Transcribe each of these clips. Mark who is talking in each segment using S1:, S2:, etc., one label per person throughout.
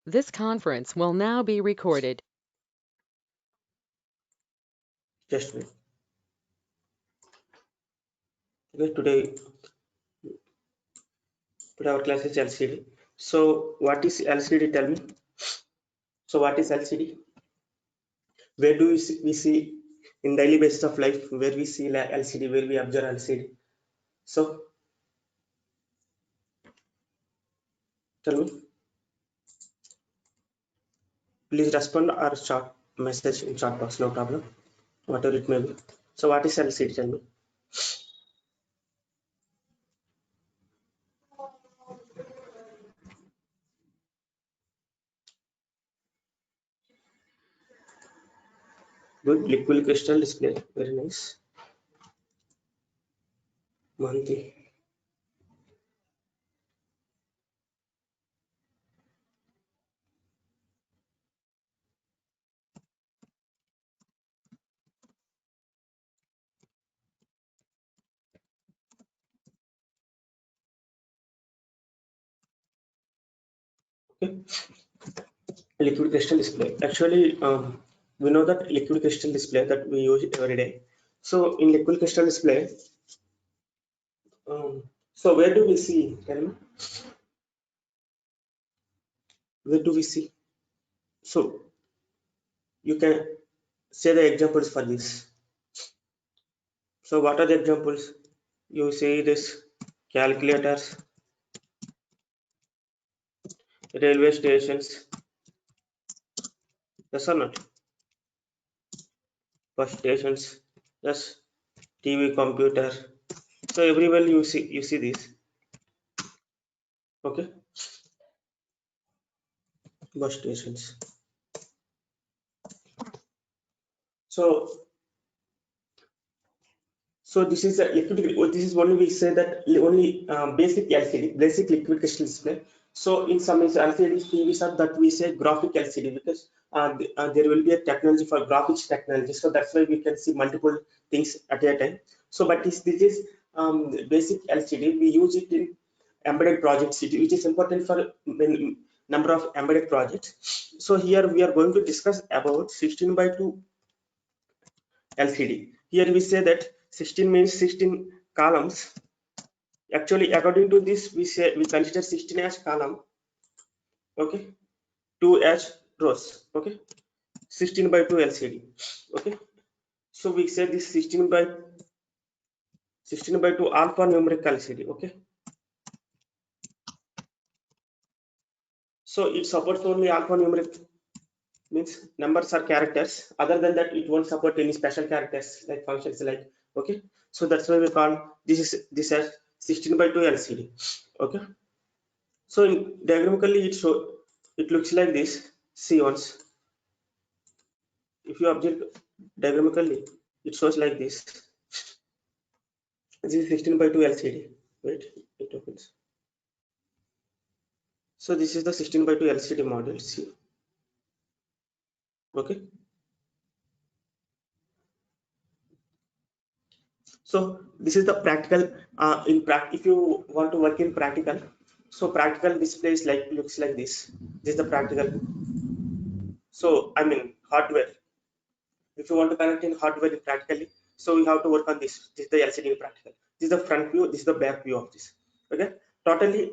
S1: This conference will now be recorded.
S2: Just wait. Okay, today our class is LCD. So what is LCD? Tell me. So what is LCD? Where do we see in daily basis of life where we see LCD, where we observe LCD? So tell me. Please respond or short message in chat box. No problem. Whatever it may be. So what is LCD? Tell me. Good. Liquid crystal display. Very nice. Monthly. Okay. Liquid crystal display. Actually, we know that liquid crystal display that we use every day. So in liquid crystal display, so where do we see? Tell me. Where do we see? So you can say the examples for this. So what are the examples? You say this calculators, railway stations, yes or not? Bus stations, yes, TV, computer. So everywhere you see this. Okay, bus stations. So this is a liquid. This is only we say that only basic LCD, basic liquid crystal display. So in some LCDs, TVs are that we say graphic LCD because there will be a technology for graphics technology. So that's why we can see multiple things at a time. So but this is basic LCD. We use it in embedded projects, which is important for number of embedded projects. So here we are going to discuss about 16 by 2 LCD. Here we say that 16 means 16 columns. Actually, according to this, we consider 16 as column. Okay, 2 as rows. Okay, 16 by 2 LCD. Okay, so we say this 16 by 2 alphanumeric LCD. Okay, so it supports only alphanumeric, means numbers or characters. Other than that, it won't support any special characters like functions like. Okay, so that's why we call this as 16 by 2 LCD. Okay, so in diagrammically it looks like this. See once, if you observe diagrammically, it shows like this. This is 16 by 2 LCD. Wait, it opens. So this is the 16 by 2 LCD model. See, okay. So this is the practical. If you want to work in practical, so practical displays like looks like this. This is the practical. So I mean hardware. If you want to connect in hardware practically, so we have to work on this. This is the LCD in practical. This is the front view, this is the back view of this. Okay, totally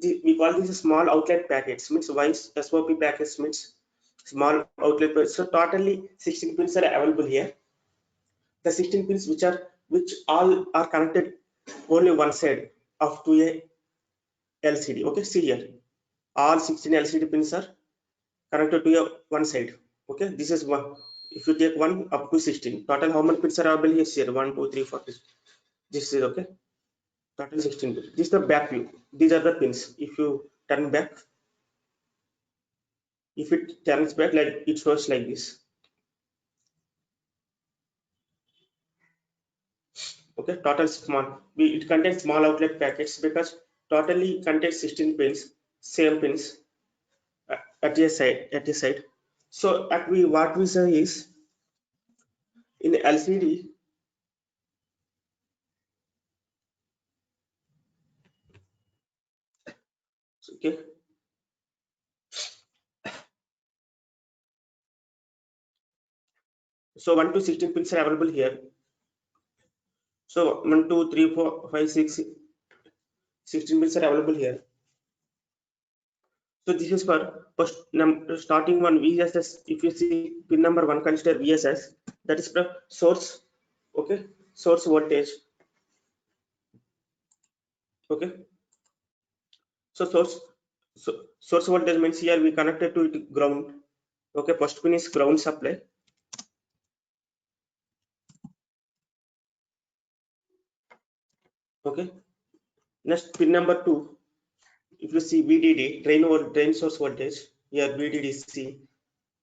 S2: we call this small outlet packets, means why SOP packets means small outlet packets. So totally 16 pins are available here. The 16 pins which all are connected only one side of to a LCD. Okay, see here, all 16 LCD pins are connected to a one side. Okay, this is one. If you take one up to 16, total how many pins are available here? 1 2 3 4. This is okay, total 16 pins. This is the back view. These are the pins. If you turn back, if it turns back, like it shows like this. Okay, total small, it contains small outlet packets because totally contains 16 pins, same pins at a side. So what we say is in LCD, okay, So 1 to 16 pins are available here. So 1 2 3 4 5 6 16 pins are available here. So this is for first starting one VSS. If you see pin number 1, consider VSS, that is the source. Okay, source voltage. Okay, so source voltage means here we connected to it ground. Okay, first pin is ground supply. Okay, next pin number 2, if you see VDD, drain source voltage, here VDD is C.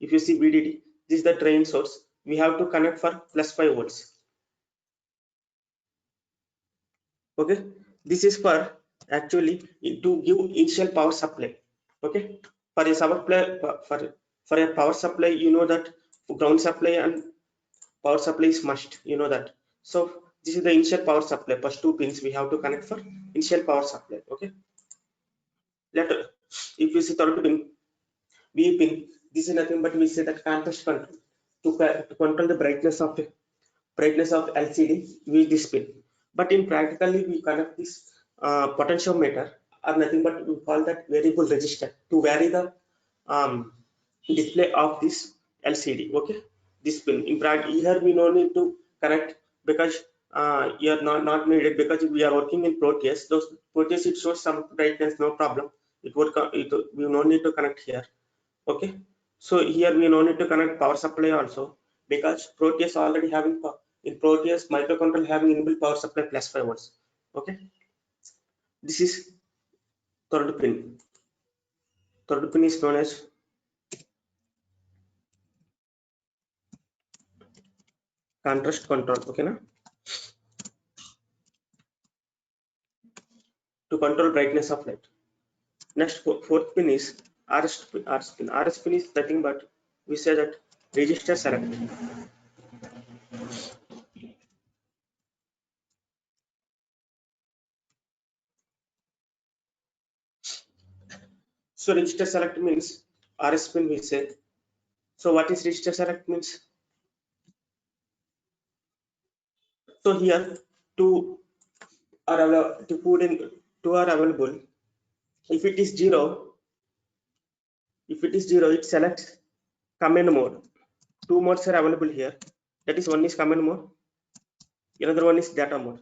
S2: If you see VDD, this is the drain source. We have to connect for plus 5 volts. Okay, this is for actually to give initial power supply. Okay, for a supply, for a power supply, you know that ground supply and power supply is must, you know that. So this is the initial power supply. First 2 pins we have to connect for initial power supply. Okay, later if you see third pin, V pin, this is nothing but we say that contrast control to control the brightness of LCD with this pin. But in practically we connect this potentiometer or nothing but we call that variable resistor to vary the um, display of this LCD. Okay, this pin in practice here we no need to connect because here not needed because we are working in Proteus. Those Proteus it shows some brightness, no problem. We no need to connect here. Okay, so here we no need to connect power supply also because Proteus already having in Proteus microcontroller having inbuilt power supply plus 5 volts. Okay, this is third pin. Third pin is known as contrast control. Okay, na? To control brightness of light. Next fourth pin is RS pin. RS pin is nothing but we say that register select. So register select means RS pin we say. So what is register select means? So here two to put in 2 are available. If it is 0, it selects command mode. 2 modes are available here. That is, one is command mode, another one is data mode.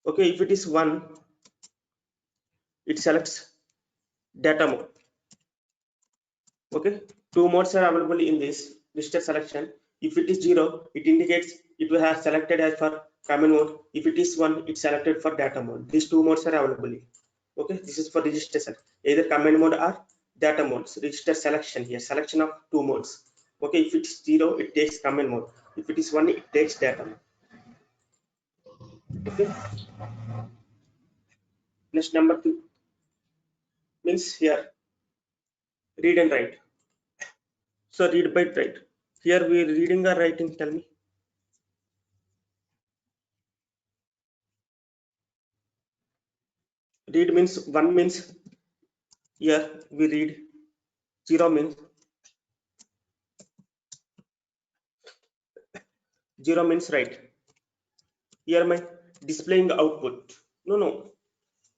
S2: Okay, if it is 1, it selects data mode. Okay, 2 modes are available in this listed selection. If it is 0, it indicates it will have selected as for command mode. If it is 1, it's selected for data mode. These 2 modes are available. Okay, this is for register select, either command mode or data modes. Register selection here, selection of 2 modes. Okay, if it's 0, it takes command mode. If it is 1, it takes data mode. Okay, next number 2 means here read and write. So read by write. Here we reading or writing, tell me. Read means 1 means here we read, 0 means write. Here my displaying output. No.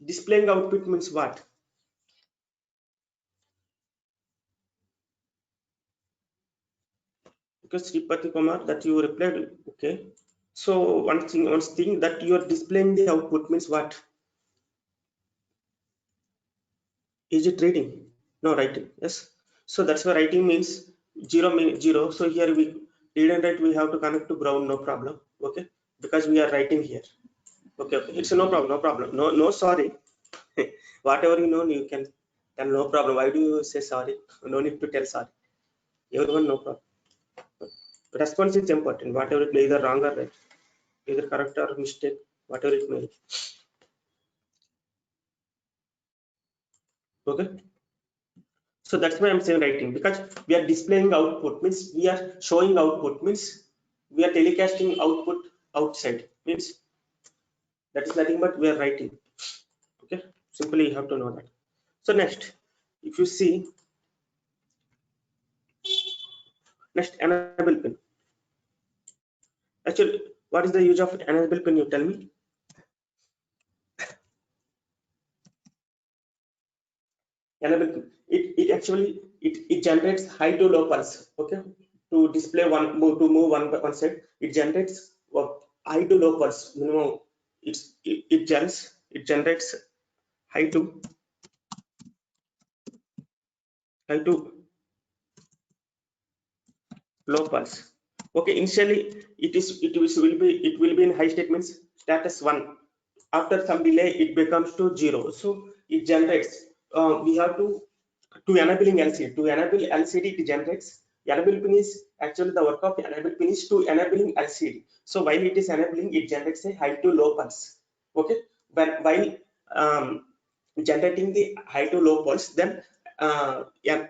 S2: Displaying output means what? Because Sripati Kumar that you replied. Okay. So one thing that you are displaying the output means what? Is it reading? No, writing. Yes. So that's why writing means 0 means 0. So here we read and write we have to connect to ground, no problem. Okay. Because we are writing here. Okay. It's no problem. No, sorry. Whatever you know, you can tell no problem. Why do you say sorry? No need to tell sorry. Everyone, no problem. Response is important. Whatever it may either wrong or right, either correct or mistake, whatever it may be. Okay. So that's why I'm saying writing, because we are displaying output means we are showing output means we are telecasting output outside means that is nothing but we are writing. Okay, simply you have to know that. So next, if you see Next, enable pin. Actually, what is the use of enable pin? You tell me. Enable pin. It actually it generates high to low pulse. Okay, to display to move one side. It generates high to low pulse. Minimum. It generates high to low pulse. Okay, initially it will be in high statements status 1. After some delay it becomes to 0, so it generates we have to enabling LCD. To enable LCD, it generates enable pin. Is actually the work of enable pin is to enabling LCD. So while it is enabling, it generates a high to low pulse. Okay, but while um, generating the high to low pulse, then yeah,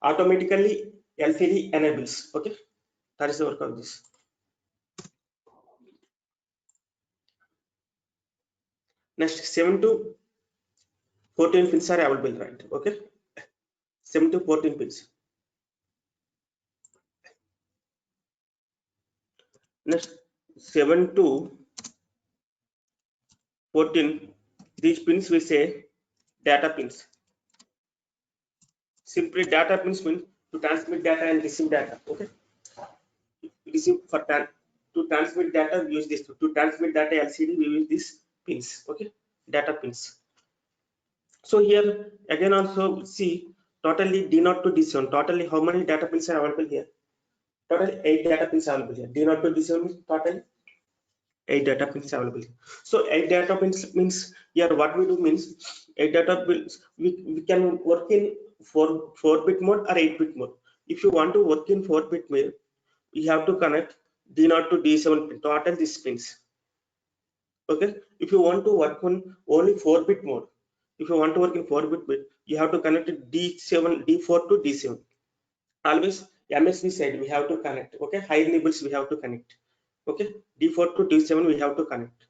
S2: automatically LCD enables. Okay, that is the work of this. Next, 7 to 14 pins are available, right? Okay, 7 to 14 pins. Next, 7 to 14, these pins we say data pins. Simply data pins mean to transmit data and receive data. Okay, receive for to transmit data we use this. To transmit data LCD we use these pins. Okay, data pins. So here again also see totally D0 to D7. Totally how many data pins are available here? Total 8 data pins available here. D0 to D7 means total 8 data pins available. So 8 data pins means here what we do means 8 data pins we can work in 4-bit mode or 8-bit mode. If you want to work in 4-bit mode, you have to connect D0 to D7 pin, total these pins. Okay, if you want to work on only 4-bit mode, if you want to work in 4-bit mode, you have to connect D4 to D7. Always MSB side we have to connect. Okay, high nibbles we have to connect. Okay, D4 to D7 we have to connect.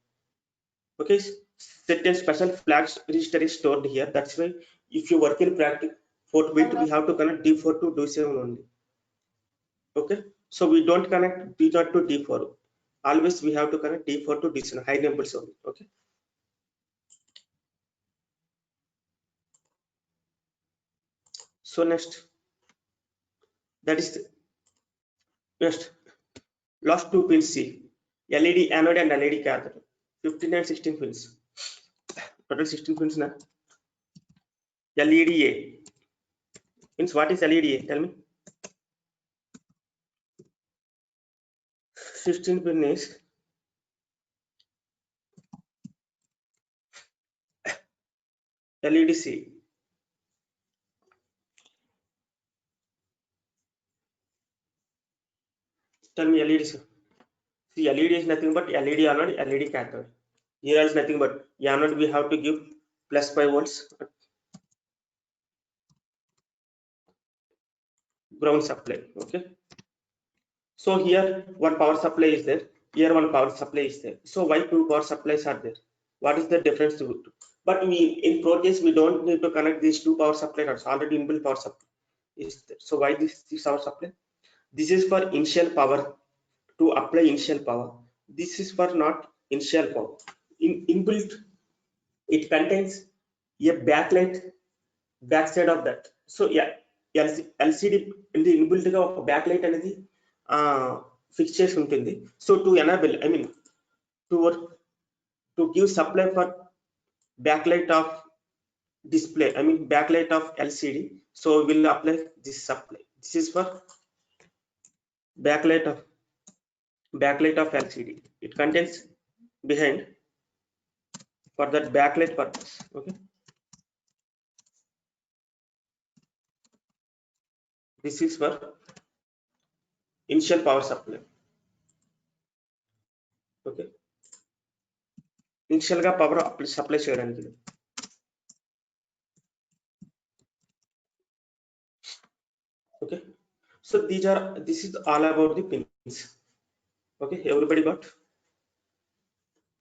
S2: Okay, certain special flags register is stored here. That's why if you work in practice 4th bit, we have to connect D4 to D7 only. Okay, so we don't connect D0 to D4. Always we have to connect D4 to D7, high numbers only. Okay, so next, that is next last two pins. See, LED anode and LED cathode, 15 and 16 pins, total 16 pins now. LEDA means what is LEDA? Tell me. 16 pin is LEDC. Tell me LEDC. See, LED is nothing but LED anode, LED cathode. Here is nothing but anode we have to give plus 5 volts, ground supply. Okay, so here one power supply is there, here one power supply is there. So why two power supplies are there? What is the difference to it? But we in Proteus we don't need to connect these two power supplies. Already inbuilt power supply is there. So why this power supply? This is for initial power, to apply initial power. This is for not initial power. Inbuilt, it contains a backlight backside of that. So yeah, LCD in the inbuilt గా ఒక backlight అనేది fix చేసి ఉంటుంది. So to enable, I mean to give supply for backlight of display, I mean backlight of LCD. So we'll apply this supply. This is for backlight of LCD. It contains behind for that backlight purpose. Okay, this is for initial power supply. Okay, initial గా power supply చేయడానికి. Okay, so this is all about the pins. Okay, everybody got?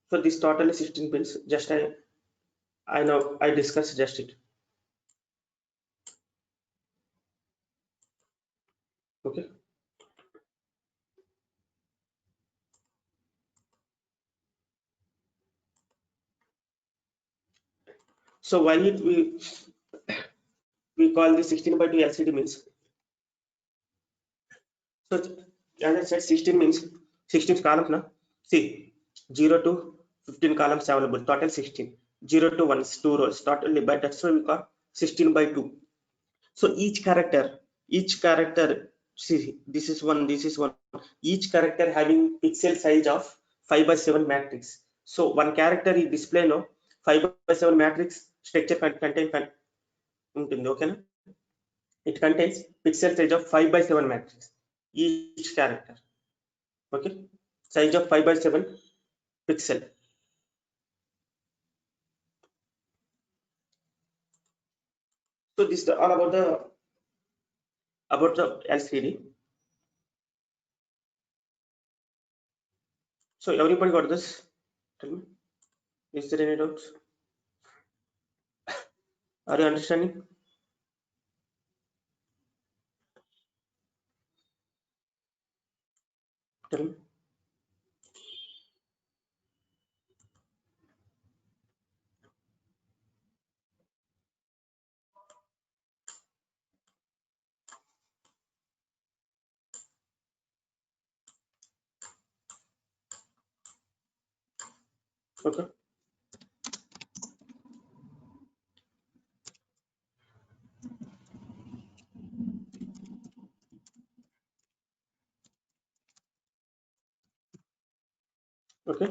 S2: So this total is 16 pins. Just I know I discussed just it. Okay, So why it we call this 16 by 2 LCD means, so as I said 16 means 16 columns now. See 0 to 15 columns available, total 16. 0 to 1 2 rows totally, but that's why we call 16 by 2. So each character, see this is one, this is one, each character having pixel size of 5 by 7 matrix. So one character is display no 5 by 7 matrix structure contain ఉంటుంది ఓకేనా. It contains pixel size of 5 by 7 matrix each character. Okay, size of 5 by 7 pixel. So this is all about the LCD. So everybody got this? Tell me, is there any doubts? Are you understanding? Tell me. Okay. Okay.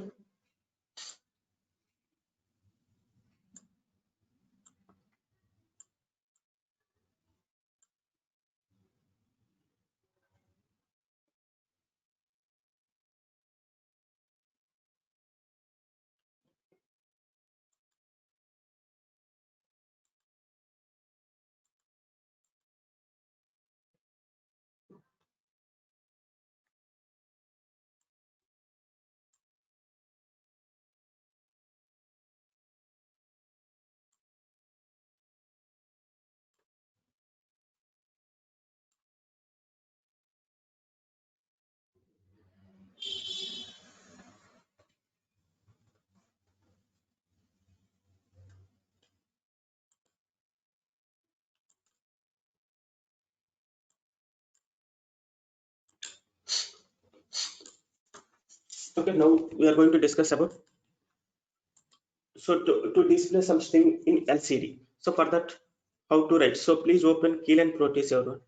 S2: Okay, now we are going to discuss about, so to display something in LCD. So for that, how to write? So please open Keyline Proteus everyone.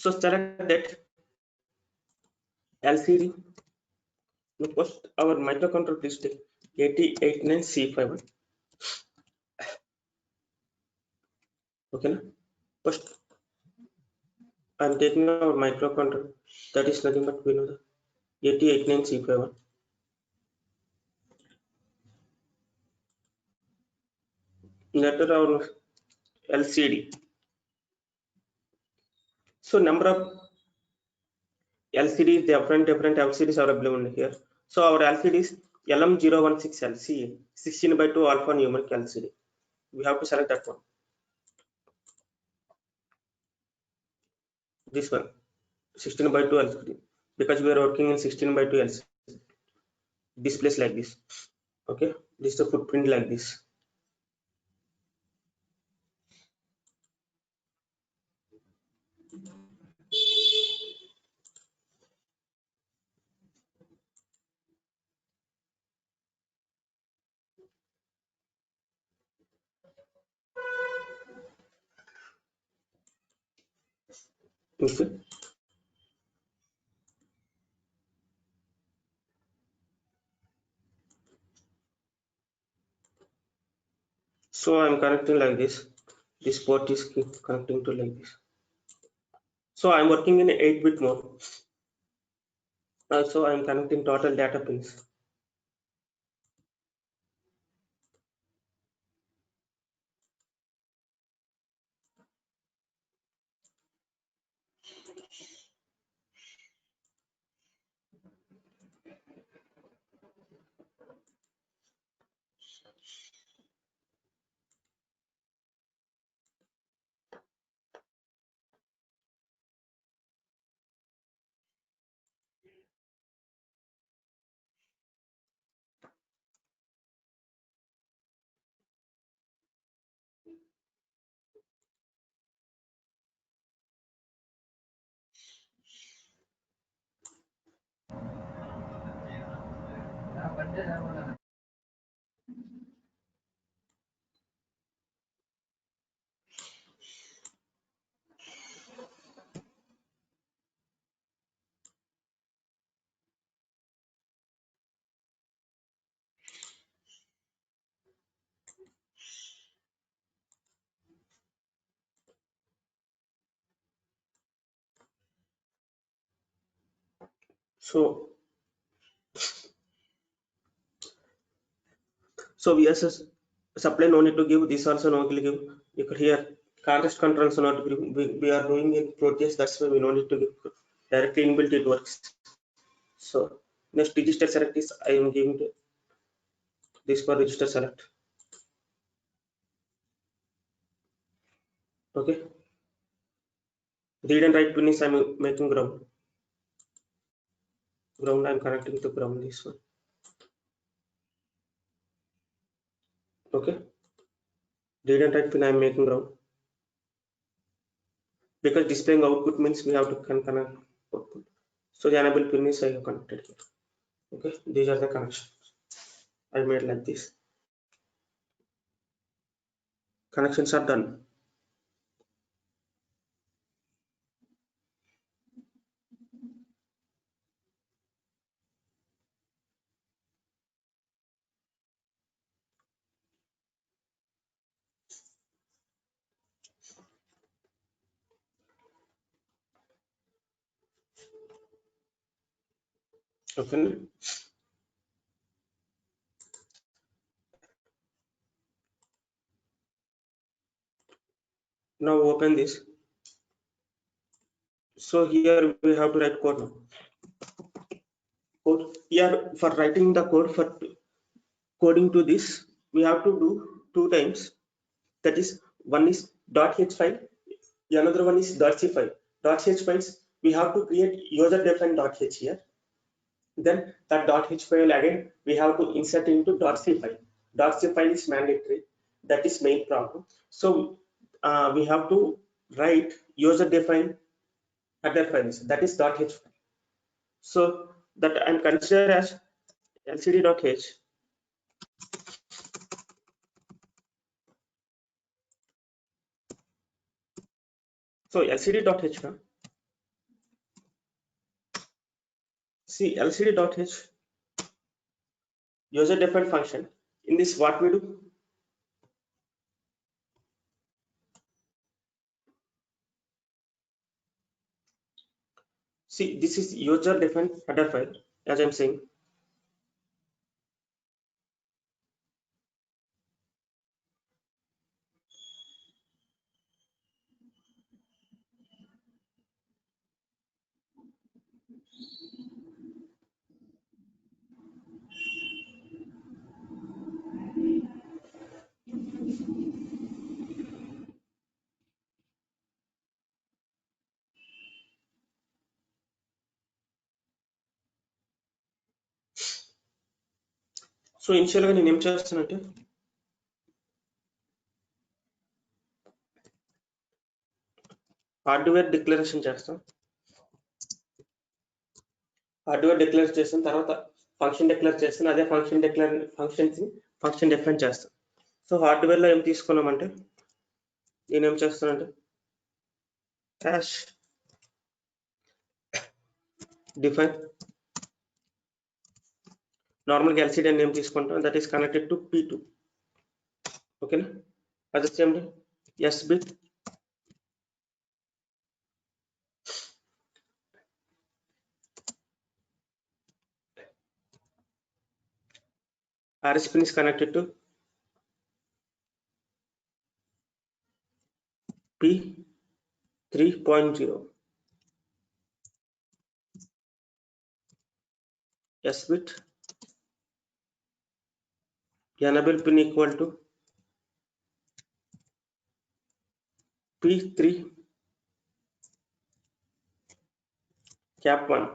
S2: So select that LCD. Now first our microcontroller please take 8089C51. Okay, na? First I'm taking our microcontroller, that is nothing but we know the 8089C51. That is our LCD. So number of LCDs, different LCDs are available here. So our LCD is LM016LC 16 by 2 alpha numeric LCD. We have to select that one. This one 16 by 2 LCD, because we are working in 16 by 2 LCD. Displays like this. Okay, this is the footprint like this. Okay. So I'm connecting like this. This port is connecting to like this. So I'm working in 8-bit mode. Also, I'm connecting total data pins. So VSS supply no need to give, this also no need to give. You could hear context control also not to give. We are doing in Proteus, that's why we no need to give. Directly inbuilt it works. So next register select is I am giving to this for register select. Okay. Read and write pin is I'm making ground. Ground I'm connecting to ground, this one. Okay. Read and write pin I'm making ground. Because displaying output means we have to connect output. So the enable pin is I have connected here. Okay, these are the connections I made like this. Connections are done. Okay. Now open this. So here we have to write code now. Code here for writing the code for coding to this, we have to do 2 times. That is, one is .h file, another one is .c file. .h files we have to create user defined .h here. Then that .h file again we have to insert into .c file. .c file is mandatory. That is main problem. So we have to write user defined header files. That is .h file. So that I'm considered as lcd.h. So lcd.h. See lcd.h user defined function. In this, what we do? See, this is user defined header file, as I'm saying. So ఇనిషియల్గా నేను ఏం చేస్తానంటే hardware declaration చేస్తాం. Hardware declare చేసిన తర్వాత function declare చేస్తాను. అదే function define చేస్తాను. సో హార్డ్వేర్లో ఏం తీసుకున్నామంటే నేనేం చేస్తానంటే hash define normal LCD name తీసుకుంటాం, that is connected to P2. Okay, at the same time S bit RS pin is connected to P3.0. S bit enable pin equal to P3 cap 1.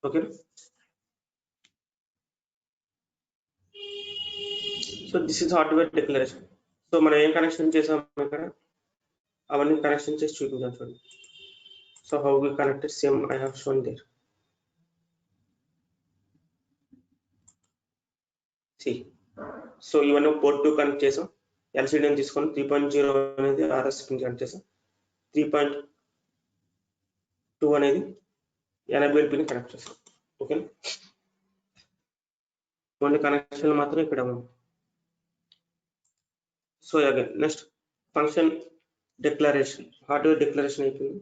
S2: Okay, so this is hardware declaration. So మనం ఏం connection చేసాం ఇక్కడ అవన్నీ connection చేసి చూపించాం చూడండి. So how we connected same I have shown there. See so ఇవన్నీ port 2 connect చేసాం, ఎల్సిడి తీసుకొని 3.0 అనేది ఆర్ఎస్ పిన్ కనెక్ట్ చేసాం, 3.2 అనేది ఎనేబుల్ పిన్ కనెక్ట్ చేసాం. ఓకే, ఓన్లీ కనెక్షన్ మాత్రం ఇక్కడ ఉంది. So again next function declaration, hardware declaration అయిపోయింది.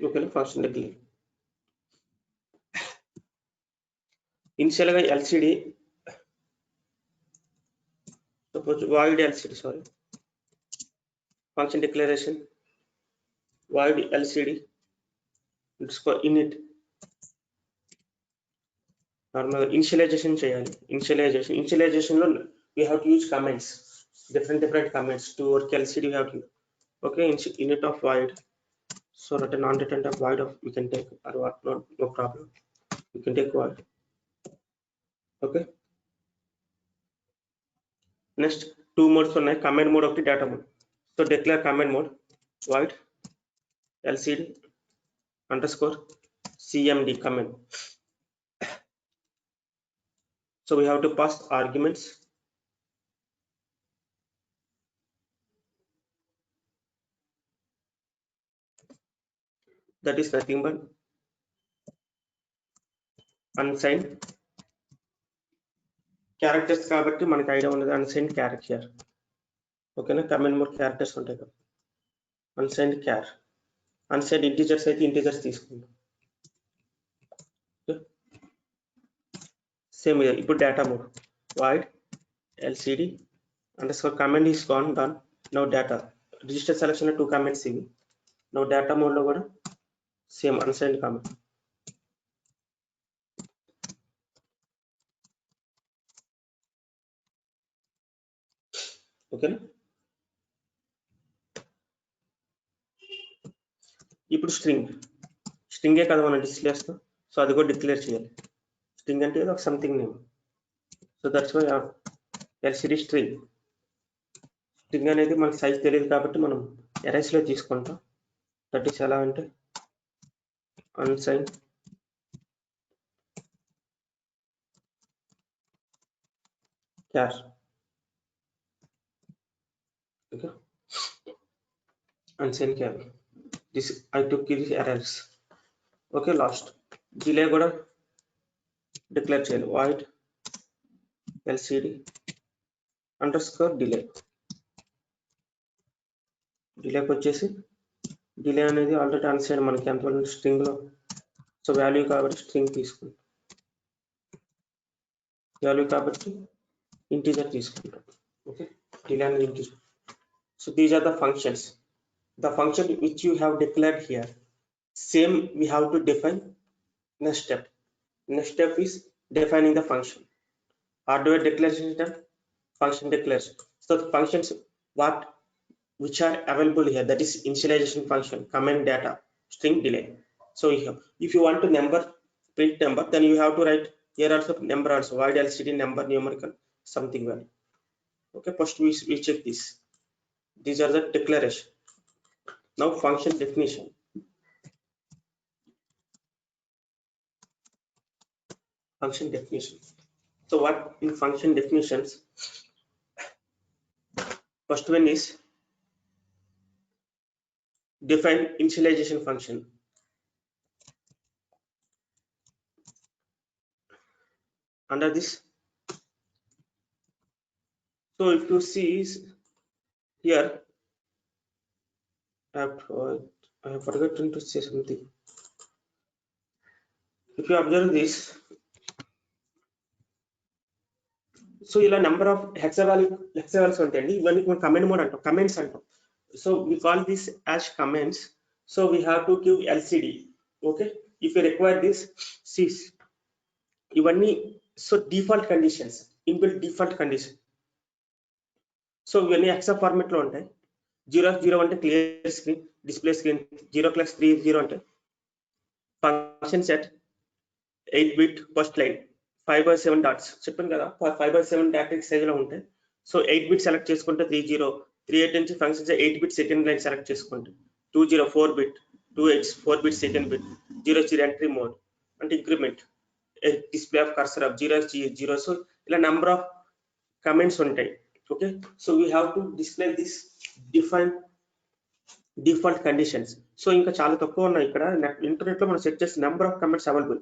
S2: ఓకే, ఫంక్షన్ డిక్లేర్ ఇనిషియల్ గా LCD suppose void LCD, sorry, function declaration void LCD underscore init. Normal initialisation చేయాలి. Initialisation లో we have to use comments, different comments to work LCD. We have to, okay, init of void, so return non-return of void of we can take or what, no problem, we can take void. Okay, next two modes ఉన్నాయి, command mode ఒకటి data mode. So declare command mode void LCD underscore cmd command. So we have to pass arguments, that is nothing but unsigned characters కాబట్టి మనకి idea ఉన్నది unsigned character. ఓకేనా, command mode characters ఉంటాయి కదా, unsigned క్యార్, unsigned integers అయితే integers తీసుకుంటాం. Same ఇప్పుడు data mode void LCD underscore command is gone done. Now data register selection లో 2 comments ఇవి. Now data mode లో కూడా సేమ్ unsigned comment. ఓకేనా, ఇప్పుడు స్ట్రింగే కదా మనం డిస్ప్లే చేస్తాం, సో అది కూడా డిక్లేర్ చేయాలి. స్ట్రింగ్ అంటే ఒక something name, so that's why LCD string అనేది మనకి సైజ్ తెలియదు కాబట్టి మనం ఎరైస్ లో తీసుకుంటాం. దట్ ఈస్ ఎలా అంటే unsigned char. Okay, unsigned char, this I took these errors. Okay, last delay కూడా డిక్లేర్ చేయాలి void LCD underscore delay. డిలేకి వచ్చేసి డిలే అనేది ఆల్రెడీ అన్సైన్ మనకి ఎంత స్ట్రింగ్ లో, సో వాల్యూ కాబట్టి స్ట్రింగ్ తీసుకుంటాం, వాల్యూ కాబట్టి ఇంటీజర్ తీసుకుంటాం. ఓకే, డిలే అనేది integer. So these are the functions. The function which you have declared here, same we have to define next step. Next step is defining the function. Hardware declaration is done, function declaration. So the functions which are available here, that is initialization function, comment data, string delay. So if you want to print number, then you have to write here also number also, void LCD number numerical something value. Okay, first we check this. These are the declaration. Now function definition. Function definition. So what in function definitions? First one is define initialization function. Under this, so if you see here, I have forgotten to say something. If you observe this, so ఇలా number of hexavals ఉంటాయండి. ఇవన్నీ మనం comment mode అంటాం, comments అంటాం. So we call this as comments. So we have to give LCD. Okay, if you require this, see ఇవన్నీ so default conditions, inbuilt default condition. So ఇవన్నీ except format లో ఉంటాయి. 0x0 అంటే clear screen, display screen. 0x30 అంటే function set 8-bit first line 5/7 dots. చెప్పాను కదా 5/7 డాటెక్స్ size లో ఉంటాయి. సో 8-bit సెలెక్ట్ చేసుకుంటే 30, 38 నుంచి functions 8-bit second line select చేసుకుంటే 20 4-bit, 2x 4-bit second bit, 0 entry mode అంటే increment, display of cursor of 0x0. So ఇలా number of comments ఉంటాయి. Okay, so we have to display this default conditions. So ఇంకా చాలా తక్కువ ఉన్నాయి ఇక్కడ. Internet లో మనం సెట్ చేసే number of comments available.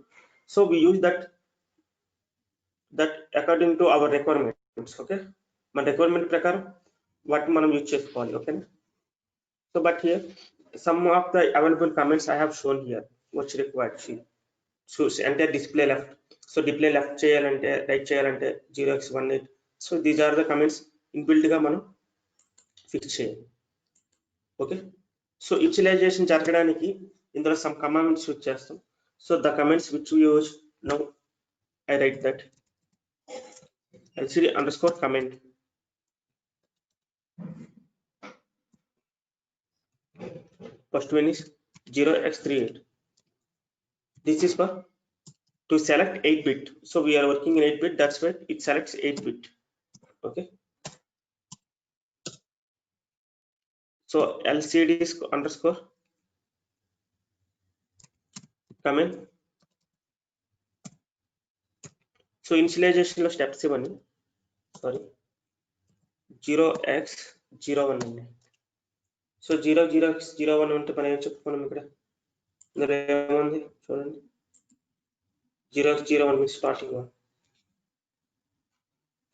S2: So we use that according to our requirements. Okay, మన requirement ప్రకారం వాటిని మనం యూజ్ చేసుకోవాలి. Okay, so but here some of the available comments I have shown here what's required. See, so entire display left. So display left చేయాలంటే right చేయాలంటే 0x18. So these are the comments inbuilt గా మనం fix చేయాలి. Okay, so initialisation జరగడానికి ఇందులో some commands use చేస్తాం. So the comments which we use now, I write that lcd_comment. First one is 0x38. This is for to select 8-bit. So we are working in 8-bit, that's why it selects 8-bit. Okay, so lcd_comment. So initialisation లో steps ఇవ్వండి. Sorry 0x01 అండి. So 0x01 ఉంటే పని ఏం చెప్పుకున్నాం ఇక్కడ, ఇందులో ఏముంది చూడండి. 0x01 means starting one,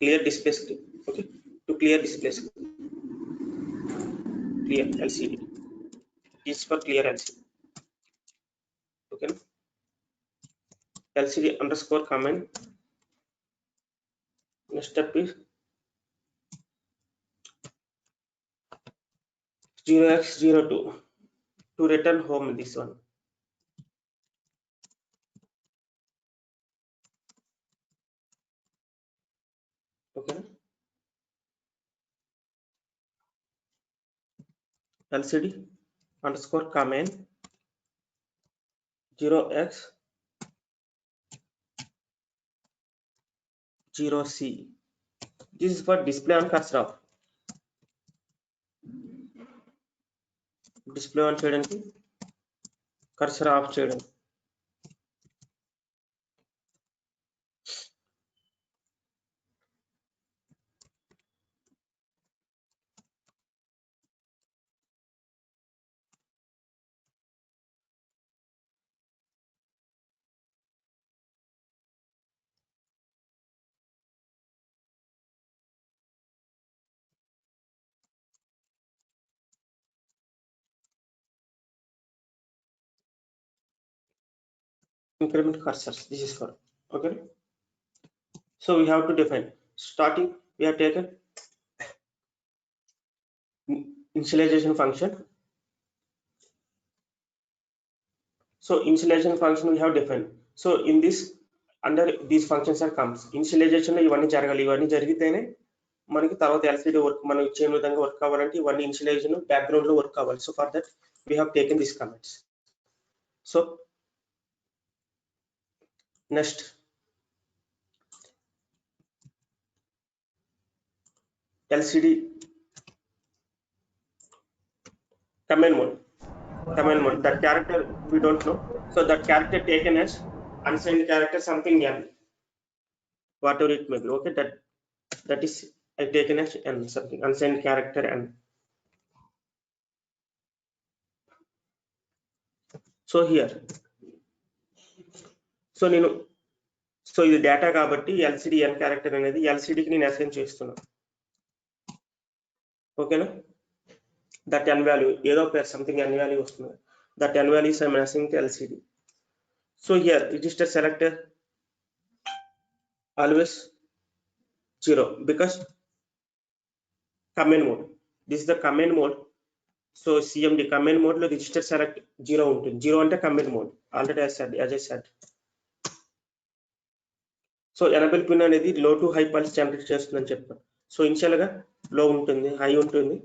S2: clear display screen. Okay, to clear display screen, clear LCD is for clear LCD. Okay, lcd_comment. Next step is 0x02 to return home, this one. Okay, lcd_comment 0x0c. This is for display on cursor off. Display on చేయడానికి, cursor of చేయడం. Increment cursors, this is for. Okay, so we have to define starting. We have taken initialization function. So initialization function we have defined. So in this, under these functions are comes initialization లో ఇవన్నీ జరగాలి. ఇవన్నీ జరిగితేనే మనకి తర్వాత LCD work మనం ఇచ్చే విధంగా వర్క్ అవ్వాలంటే ఇవన్నీ ఇనిషియలైజేషన్ బ్యాక్గ్రౌండ్ లో వర్క్ అవ్వాలి. So for that we have taken these comments. So next, LCD comment mode. command mode. That character we don't know. So that character taken as unsigned character something n, whatever it may be. Okay, that is I taken as n, something unsigned character n. So here, so నేను so ఇది data కాబట్టి LCD ఎన్ character అనేది ఎల్సిడికి నేను assign చేస్తున్నాను. ఓకేనా, that N value ఏదో పేరు something N value వస్తుంది, that N values I'm assigning to LCD. So here register selector always 0 because command mode, this is the command mode. So cmd command mode లో register select 0 ఉంటుంది. 0 అంటే command mode already as I said. So enable pin అనేది లో to high pulse generate చేస్తుందని చెప్పాను. So initial గా లో ఉంటుంది, హై ఉంటుంది,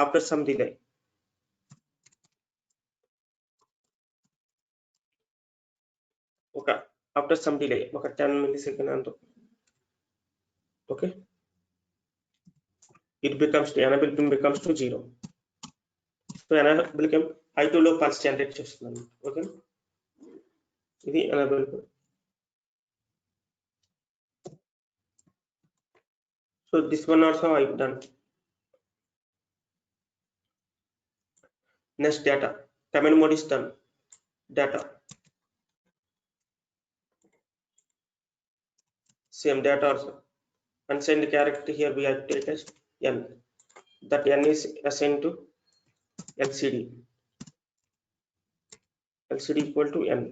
S2: after some delay after some delay ఒక 10 millisecond అంత. Okay, it becomes the enable pin becomes to 0. So enable pin high to low pulse generate చేస్తుంది. ఓకే, ఇది enable pin. So this one also I've done. Next data, command mode is done. Data, same data also. Unsigned character here we have taken as n, that n is assigned to LCD. LCD equal to n.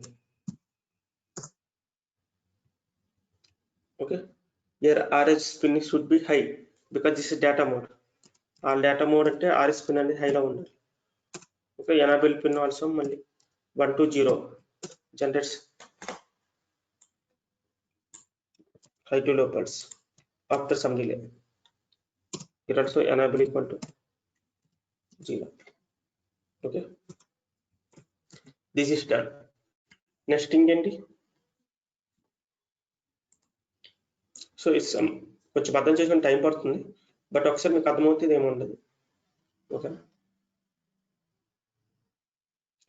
S2: Okay, here RS pin should be high because this is data mode. All data mode అంటే RS pin అనేది high లో ఉండాలి. Okay, enable pin also మళ్ళీ 1 to 0 generates high to low pulse after some delay. Here also enable equal to 0. Okay, this is done. Next thing ఏంటి, so it's కొంచెం అర్థం చేసుకుని time పడుతుంది, బట్ ఒకసారి మీకు అర్థమవుతుంది ఏమి ఉండదు. Okay,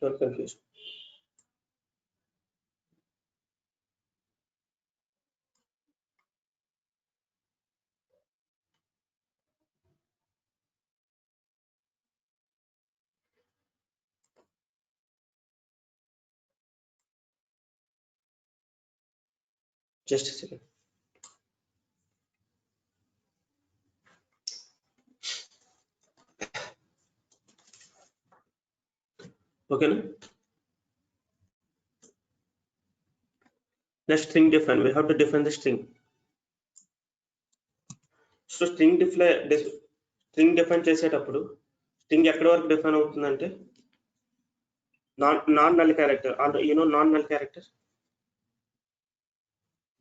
S2: don't confuse. Just second. ఓకేనా, next string define, we have to define the string. So string define చేసేటప్పుడు స్ట్రింగ్ ఎక్కడి వరకు డిఫైన్ అవుతుందంటే non null character, non null character,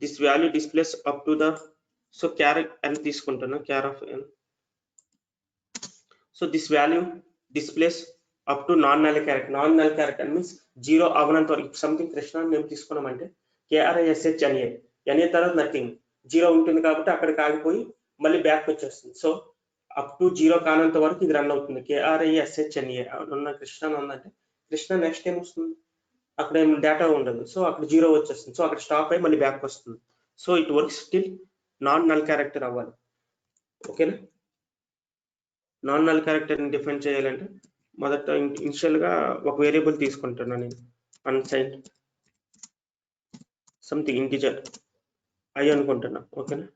S2: this value displays up to the, so character అని తీసుకుంటున్నా, char of n. So this value displays up to non null character. Non null character means 0 అవనంత వరకు. Something Krishna మేము తీసుకున్నామంటే KRISHNA, NA తర్వాత nothing, 0 ఉంటుంది కాబట్టి అక్కడికి ఆగిపోయి మళ్ళీ బ్యాక్ వచ్చేస్తుంది. సో అప్ టు 0 కానంత వరకు ఇది రన్ అవుతుంది. KRISHNA ఉన్న కృష్ణ ఉందంటే కృష్ణ నెక్స్ట్ ఏం వస్తుంది, అక్కడ ఏం డేటా ఉండదు, సో అక్కడ 0 వచ్చేస్తుంది. సో అక్కడ స్టాప్ అయ్యి మళ్ళీ బ్యాక్ వస్తుంది. So it works still non null character అవ్వాలి. ఓకేనా, నాన్ నల్ క్యారెక్టర్ ని డిఫైన్ చేయాలంటే మొదట ఇనిషియల్ గా ఒక వేరియబుల్ తీసుకుంటున్నా నేను, అన్సైన్డ్ సంథింగ్ ఇంటిజర్ ఐ అనుకుంటున్నా. ఓకేనా,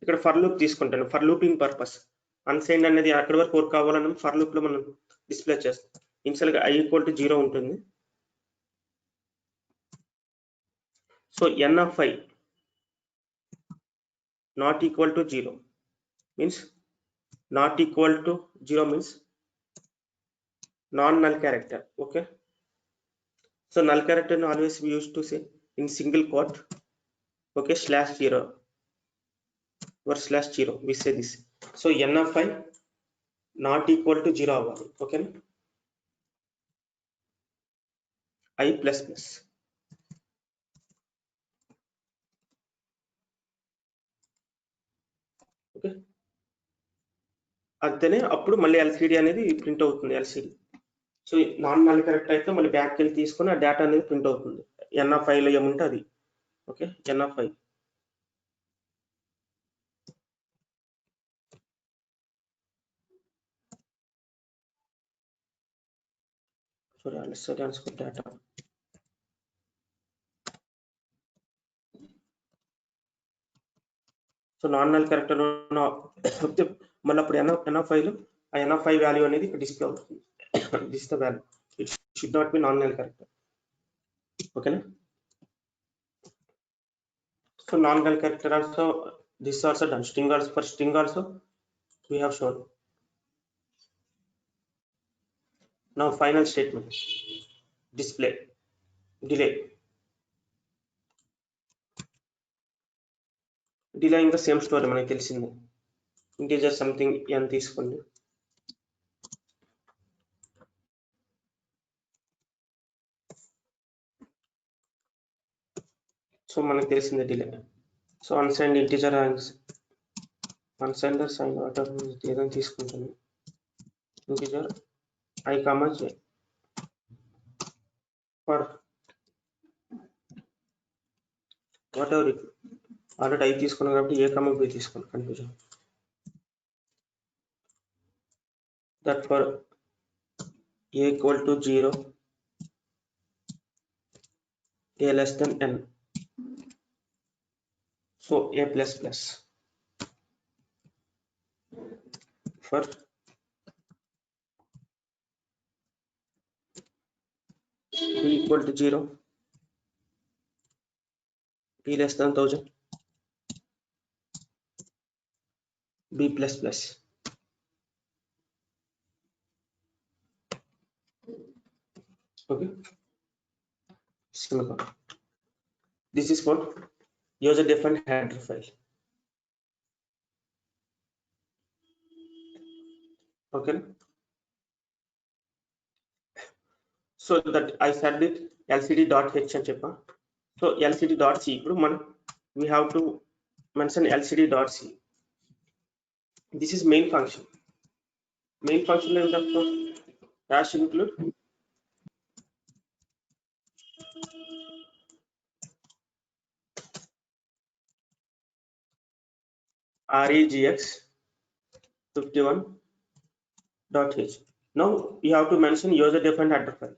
S2: ఇక్కడ ఫర్ లూప్ తీసుకుంటాను, ఫర్ లూపింగ్ పర్పస్. అన్సైన్డ్ అనేది అక్కడి వరకు వర్క్ కావాలన్నా ఫర్ లూప్ లో మనం డిస్ప్లే చేస్తాం. ఇనిషియల్ గా i ఈక్వల్ టు 0 ఉంటుంది. So n of i not equal to 0 means not equal to 0 means non null character. Okay, so null character always we used to say in single quote. Okay, /0 or /0 we say this. So n of i not equal to 0 అవ్వాలి. Okay, i plus plus. Okay, అంతేనే అప్పుడు మళ్ళీ LCD అనేది print అవుతుంది. LCD so non null correct అయితే మళ్ళీ back వెళ్ళి తీసుకొని ఆ డేటా అనేది ప్రింట్ అవుతుంది. NF5 లో ఏముంటే అది. Okay, NF5. sorry unnecessary underscore data. So non null character మళ్ళీ అప్పుడు NF5 లో ఆ NF5 వాల్యూ అనేది ఇక్కడ డిస్ప్లే అవుతుంది. This the value, it should not be non null character. ఓకేనా? So non null character also this also done. String also, for string also we have shown. Now final statement, display delay. Delay ఇంకా same story మనకి తెలిసింది. Integer something n తీసుకోండి. So మనకి తెలిసింది delay. So unsigned integer unsigned sign వాటర్ ఏదైనా తీసుకుంటాను. Integer i, j for whatever it. Already i తీసుకున్నాం కాబట్టి a, b తీసుకోండి, confusion. That for a equal to 0, a less than n. So a plus plus for b equal to 0, b less than 1000, b plus plus. Okay, semicolon. This is for user defined header file. Okay, so that I said it lcd.h అని చెప్పా. So lcd.c ఇప్పుడు మనం we have to mention lcd.c. this is main function. Main function is of dash include regx 51.h. now you have to mention user defined header file.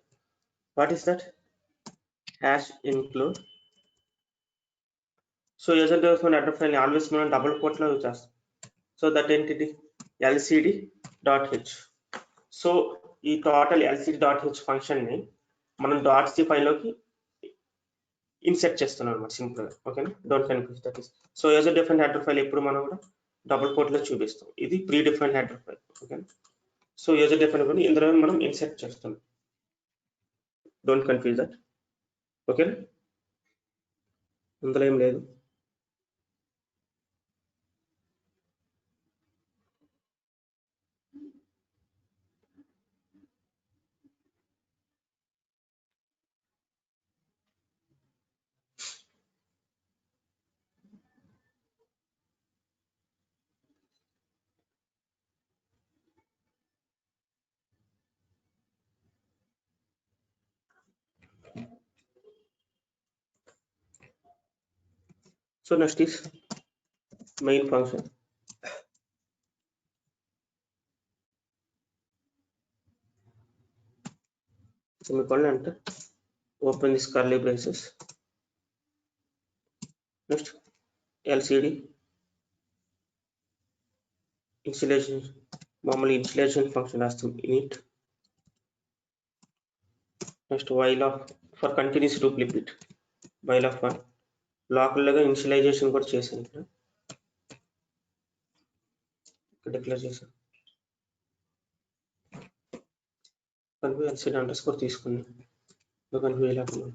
S2: What is that? Hash include. So user defined header file always మనం double coat లో use చేస్తాం. So that ఏంటిది? lcd.h. So ఈ total lcd.h function ని మనం .c file లోకి insert చేస్తున్నాం అన్నమాట, సింపుల్ గా. ఓకేనా? Don't confuse that is. So user defined header file ఎప్పుడు మనం కూడా డబుల్ కోట్ లో చూపిస్తాం. ఇది ప్రీ డిఫైన్డ్ హెడర్ ఫైల్. ఓకేనా? సో యూజర్ డిఫైన్డ్ ఫైల్ ఇందులో మనం ఇన్సెర్ట్ చేస్తున్నాం. Don't confuse that. ఓకేనా? ఇందులో ఏం లేదు. So next is main function. Semicolon, enter, open this curly braces. Next lcd installation, normally installation function has to init. Next while of for continuous loop repeat, while of 1 local గా initialisation కూడా చేశాను. ఇక్కడ declare చేశాను. కన్ఫ్యూ lcd underscore తీసుకుని కన్ఫ్యూ లేకుండా.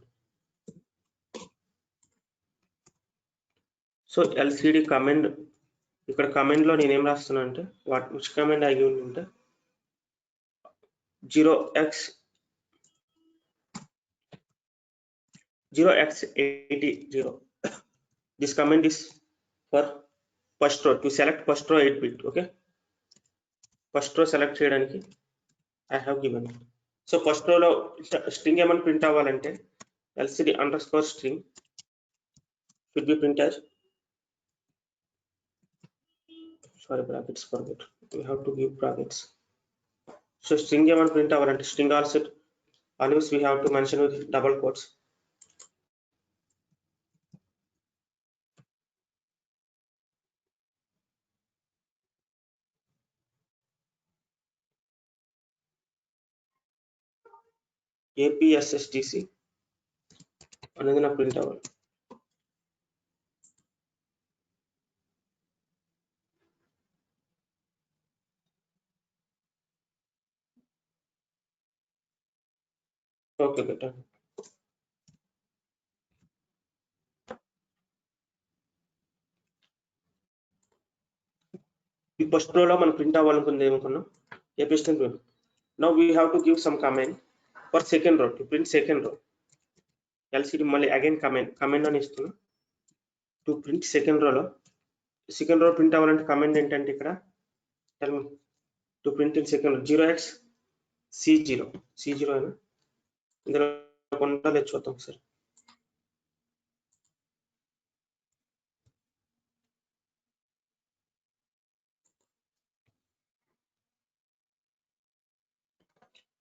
S2: So lcd command, ఇక్కడ command లో నేను ఏం రాస్తున్నా అంటే విచ్ కమాండ్ ఐ గివ్ అంటే 0x80. This command is for first row, to select first row 8 bit. Okay, first row select చేయడానికి I have given so first రోలో స్ట్రింగ్ ఏమైనా ప్రింట్ అవ్వాలంటే lcd underscore string should be printed. Sorry, brackets forget. We have to give brackets. So string ఏమైనా print అవ్వాలంటే string also always we have to mention with double quotes. APSSTC అనేది నాకు print అవ్వాలి. Okay better. ఈ first రోలో మనం print అవ్వాలనుకుంది ఏమనుకున్నాం AP string. Now we have to give some comment for second row to print second row. LCD మళ్ళీ again comment అని ఇస్తున్నా టు ప్రింట్ సెకండ్ రోలో. సెకండ్ రో ప్రింట్ అవ్వాలంటే కమెంట్ ఏంటంటే ఇక్కడ to print in second 0x C0 అయినా ఇందులో కొంత చూద్దాం సార్.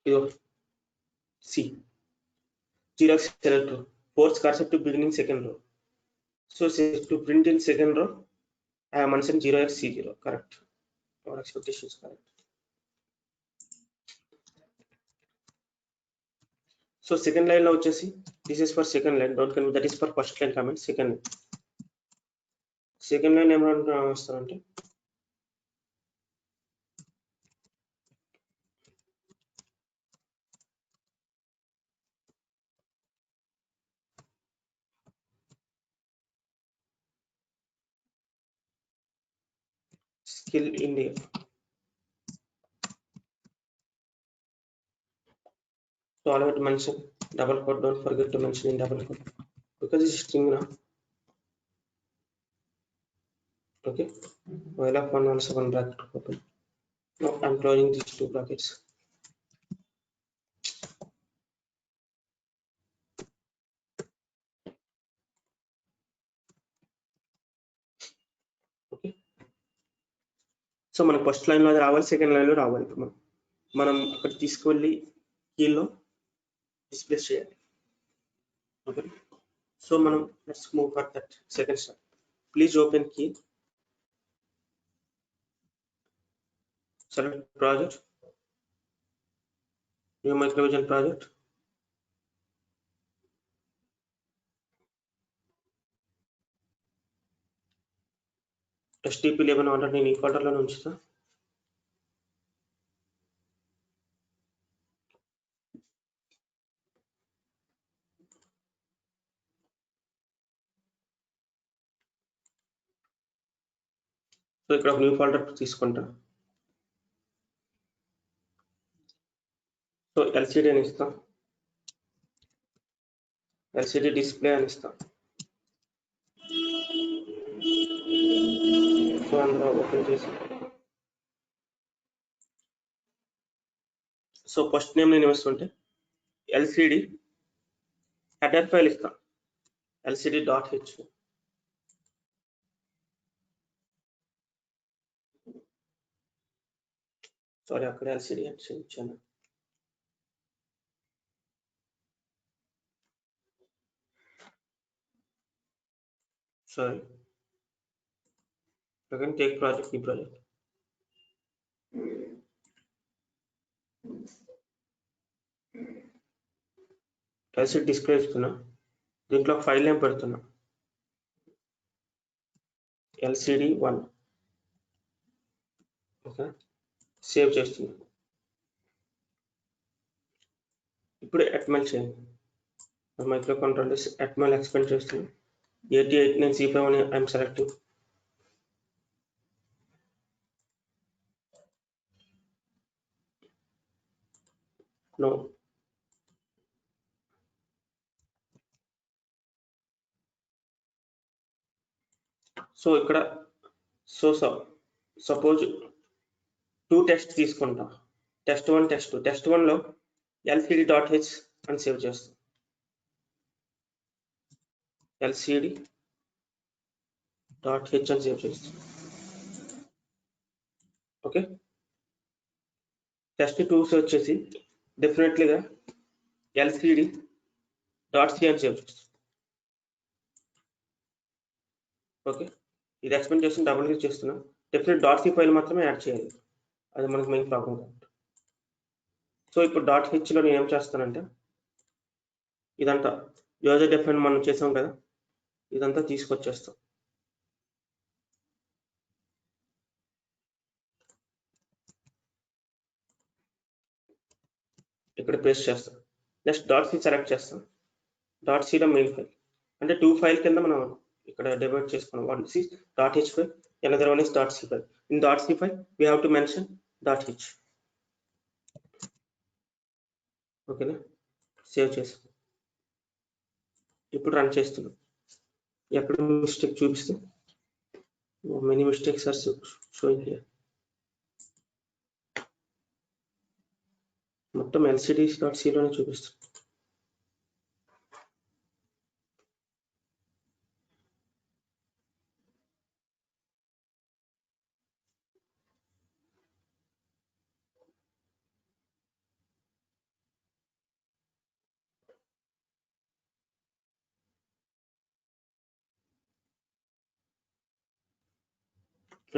S2: ఇదో C 0x select force cursor to beginning second row. So to print in second row I have mentioned 0x C0. Correct. Our expectation is correct. So second line lo vachesi this is for second line, don't confuse, that is for first line comment. Second line em vastarante skill India. So all I have to mention double quote, don't forget to mention in double quote because it's string now. Okay, while of one also one bracket open. Now I'm closing these two brackets. Okay, so మనకు first line లో అది రావాలి, second line లో రావాలి. ఇప్పుడు మనం అక్కడ తీసుకువెళ్ళి కీలో డిస్ప్లే చేయాలి. ఓకే, సో మనం let's move for that second step. Please open Keil, select project, new microvision project. STP11 order నేను ఈ ఫోల్డర్ లో ఉంచుతా. సో ఇక్కడ ఒక న్యూ ఫోల్డర్ తీసుకుంటా. సో LCD అని ఇస్తాం, LCD డిస్ప్లే అని ఇస్తాం. సో అందులో ఓపెన్ చేసి సో ఫస్ట్ నేమ్ నేను ఇస్తుంటే LCD హెడర్ ఫైల్ ఇస్తాం, lcd.h. సారీ అక్కడ LCD ఇచ్చాను. Sorry, again take project, new project. LCD display ఇస్తున్నా, దీంట్లో ఫైల్ నేమ్ పెడుతున్నా LCD1. ఓకే, సేవ్ చేస్తున్నా. ఇప్పుడు ఎట్మెల్ చేయండి, మైక్రో కంట్రోల్ ఎట్మెల్ ఎక్స్పెండ్ చేస్తున్నా. 8089C5 అని ఐఎమ్ సెలెక్టింగ్. నో, సో ఇక్కడ సపోజ్ 2 టెస్ట్ తీసుకుంటా, టెస్ట్ 1 టెస్ట్ 2. టెస్ట్ 1 లో lcd.h అని సేవ్ చేస్తాం. lcd.h అని సేవ్ చేస్తాం. ఓకే, test2 వచ్చేసి డెఫినెట్లీగా lcd.c అని సేవ్ చేస్తాం. ఓకే, ఇది ఎక్స్పెండ్ చేసి డబుల్ క్లిక్ చేస్తున్నాం. డెఫినెట్ .c ఫైల్ మాత్రమే యాడ్ చేయాలి, అది మనకి మెయిన్ ప్రాబ్లం కాబట్టి. సో ఇప్పుడు .h లో నేను ఏం చేస్తానంటే ఇదంతా యూజర్ డిఫైన్ మనం చేసాం కదా, ఇదంతా తీసుకొచ్చేస్తాం. ఇక్కడ పేస్ట్ చేస్తాం. నెక్స్ట్ .c సెలెక్ట్ చేస్తాం. .cలో మెయిన్ ఫైల్ అంటే 2 ఫైల్ కింద మనం ఇక్కడ డివైడ్ చేసుకున్నాం. one is .h file, another one is .c file. In .c file we have to mention .h. ఓకేనా, సేవ్ చేసాం. ఇప్పుడు రన్ చేస్తున్నాం. ఎక్కడ మిస్టేక్ చూపిస్తే many mistakes are showing here. మొత్తం lcd.c లోనే చూపిస్తుంది.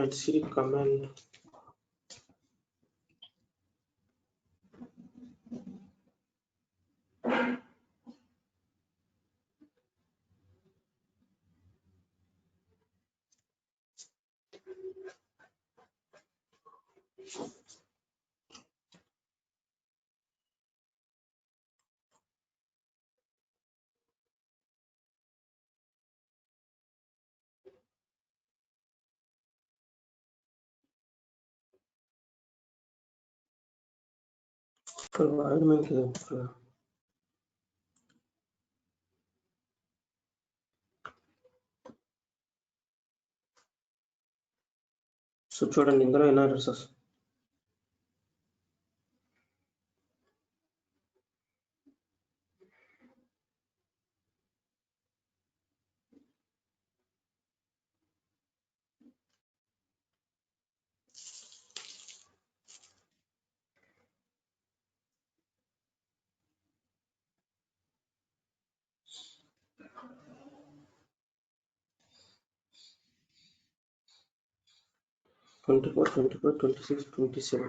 S2: lcd command environment ఇక్కడ సో చూడండి ఇందులో ఎన్నో ఎర్రర్స్ వస్తాయి. Twenty four 26 27.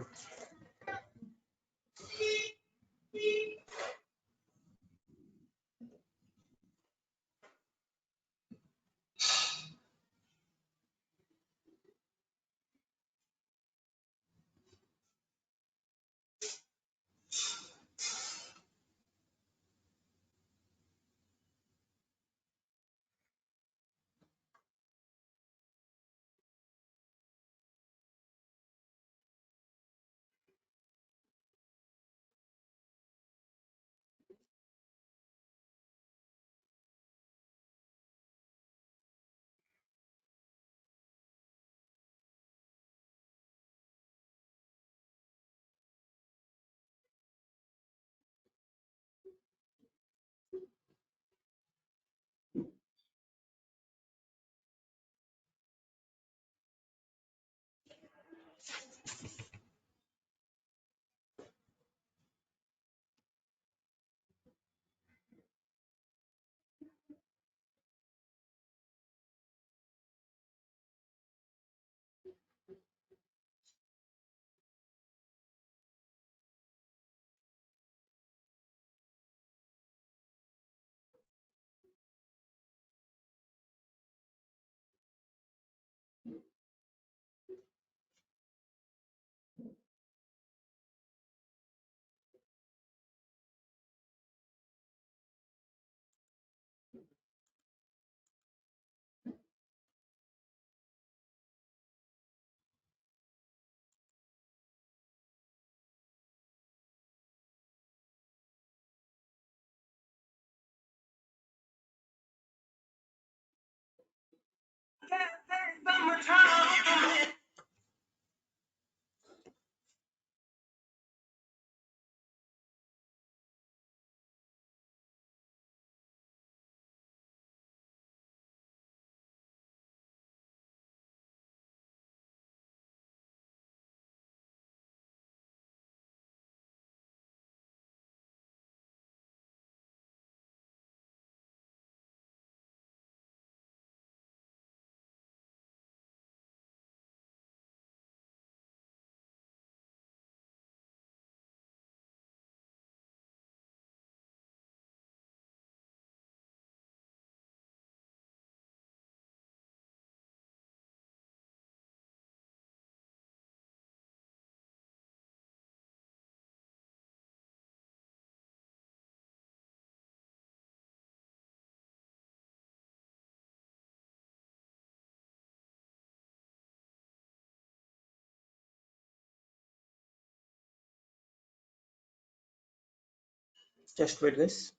S2: Just wait, guys.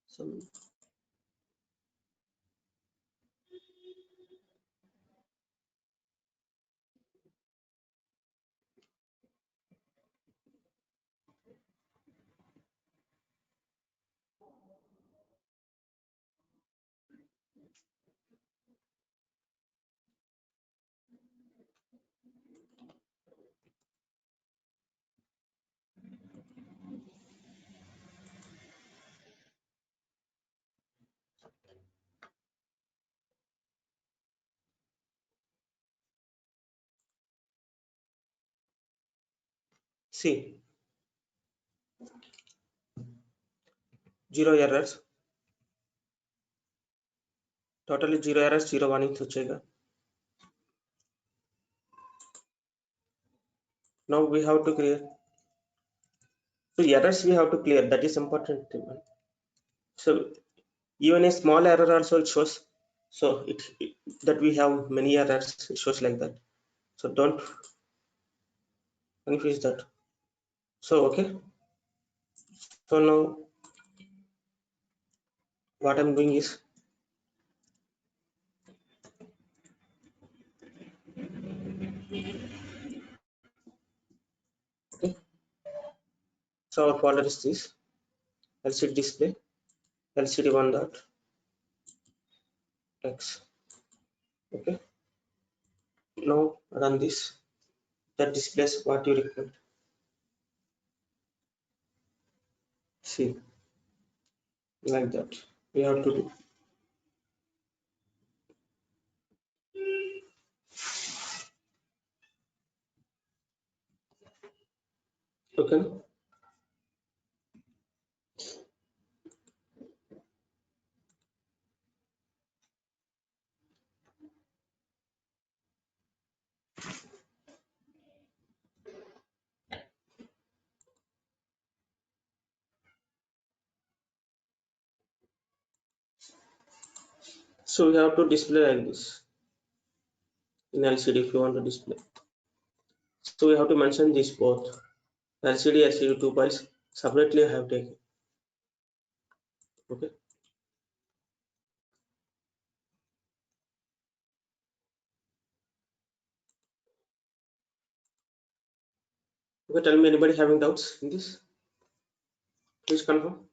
S2: Some see, zero errors, totally zero errors, zero warnings వచ్చేగా. Now we have to clear. So errors we have to clear. That is important thing. So even a small error also it shows. So it that we have many errors, it shows like that. So don't confuse that. So okay. So now what I'm doing is, okay. So our folder is this LCD display LCD1 dot x. Okay. Now run this. That displays what you required. See, like that. We have to do. Okay. So we have to display like this in LCD if you want to display. So we have to mention this both LCD LCD2 files separately I have taken. Okay. Okay, tell me anybody having doubts in this? Please confirm.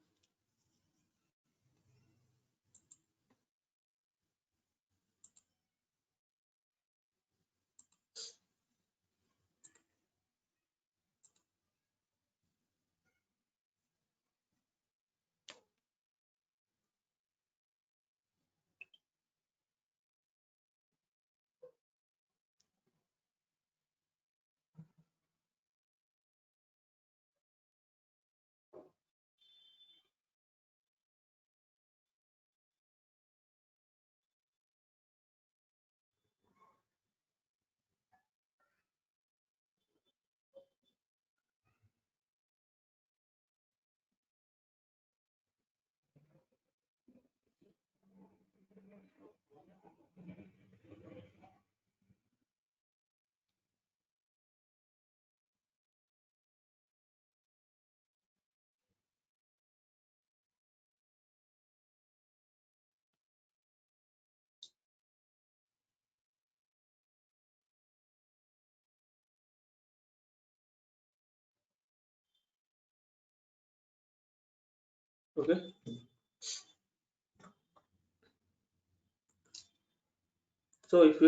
S2: Okay. So if you